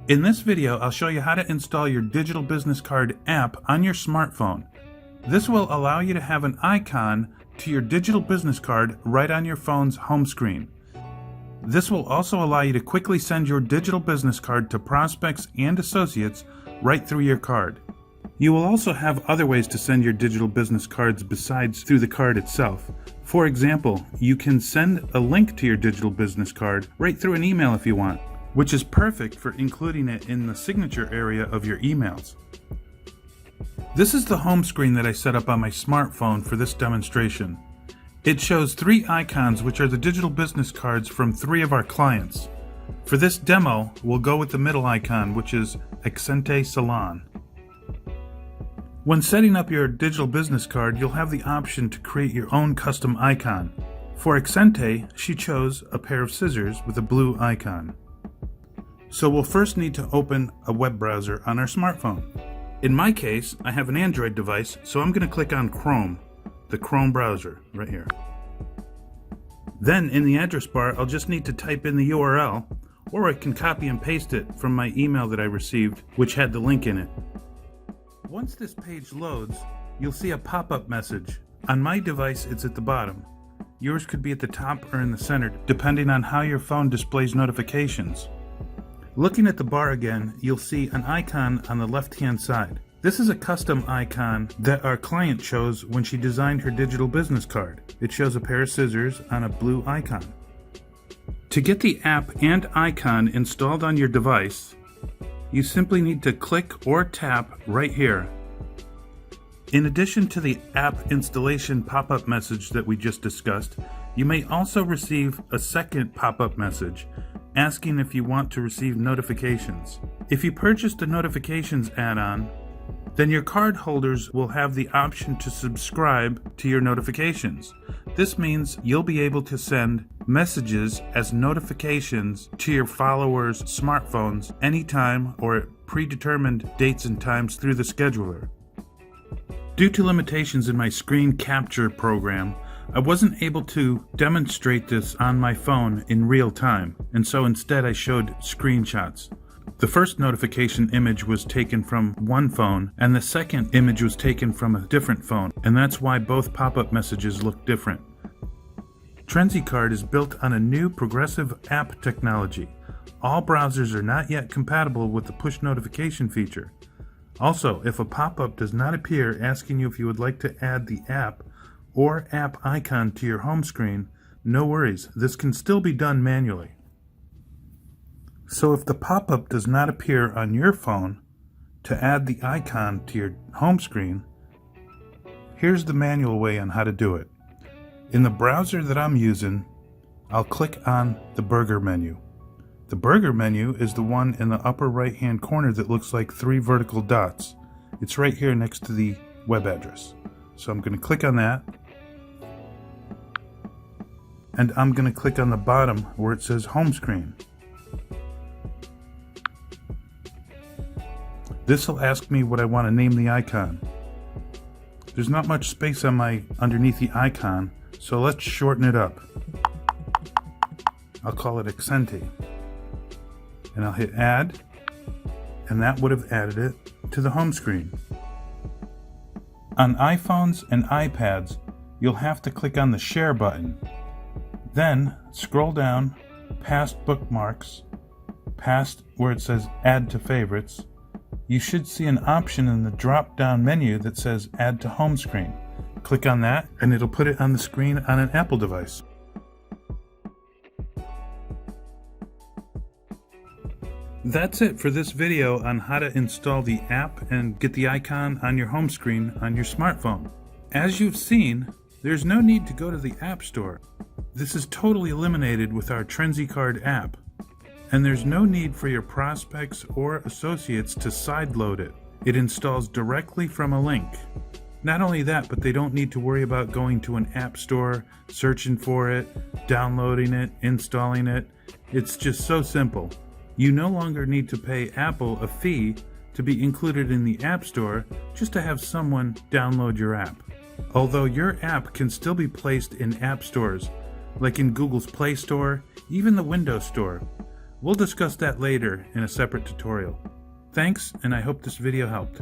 In this video, I'll show you how to install your Digital Business Card app on your smartphone. This will allow you to have an icon to your Digital Business Card right on your phone's home screen. This will also allow you to quickly send your Digital Business Card to prospects and associates right through your card. You will also have other ways to send your Digital Business Cards besides through the card itself. For example, you can send a link to your Digital Business Card right through an email if you want, which is perfect for including it in the signature area of your emails. This is the home screen that I set up on my smartphone for this demonstration. It shows 3 icons, which are the Digital Business Cards from 3 of our clients. For this demo, we'll go with the middle icon, which is Accente Salon. When setting up your Digital Business Card, you'll have the option to create your own custom icon. For Accente, she chose a pair of scissors with a blue icon. So we'll first need to open a web browser on our smartphone. In my case, I have an Android device, so I'm going to click on Chrome, the Chrome browser, right here. Then in the address bar, I'll just need to type in the URL, or I can copy and paste it from my email that I received, which had the link in it. Once this page loads, you'll see a pop-up message. On my device, it's at the bottom. Yours could be at the top or in the center, depending on how your phone displays notifications. Looking at the bar again, you'll see an icon on the left-hand side. This is a custom icon that our client chose when she designed her Digital Business Card. It shows a pair of scissors on a blue icon. To get the app and icon installed on your device, you simply need to click or tap right here. In addition to the app installation pop-up message that we just discussed, you may also receive a second pop-up message asking if you want to receive notifications. If you purchased a notifications add-on, then your card holders will have the option to subscribe to your notifications. This means you'll be able to send messages as notifications to your followers' smartphones anytime or at predetermined dates and times through the scheduler. Due to limitations in my screen capture program, I wasn't able to demonstrate this on my phone in real time, and so instead I showed screenshots. The first notification image was taken from one phone, and the second image was taken from a different phone, and that's why both pop-up messages look different. TrenzyCard is built on a new progressive app technology. All browsers are not yet compatible with the push notification feature. Also, if a pop-up does not appear asking you if you would like to add the app or app icon to your home screen, no worries, this can still be done manually. So if the pop-up does not appear on your phone to add the icon to your home screen, here's the manual way on how to do it. In the browser that I'm using, I'll click on the burger menu. The burger menu is the one in the upper right-hand corner that looks like 3 vertical dots. It's right here next to the web address. So I'm going to click on that. And I'm going to click on the bottom where it says home screen. This will ask me what I want to name the icon. There's not much space on underneath the icon, so let's shorten it up. I'll call it Accente. And I'll hit add, and that would have added it to the home screen. On iPhones and iPads, you'll have to click on the share button. Then scroll down past bookmarks, past where it says add to favorites. You should see an option in the drop-down menu that says add to home screen. Click on that and it'll put it on the screen on an Apple device. That's it for this video on how to install the app and get the icon on your home screen on your smartphone. As you've seen, there's no need to go to the App Store. This is totally eliminated with our TrenzyCard app. And there's no need for your prospects or associates to sideload it. It installs directly from a link. Not only that, but they don't need to worry about going to an app store, searching for it, downloading it, installing it. It's just so simple. You no longer need to pay Apple a fee to be included in the App Store just to have someone download your app. Although your app can still be placed in app stores, like in Google's Play Store, even the Windows Store. We'll discuss that later in a separate tutorial. Thanks, and I hope this video helped.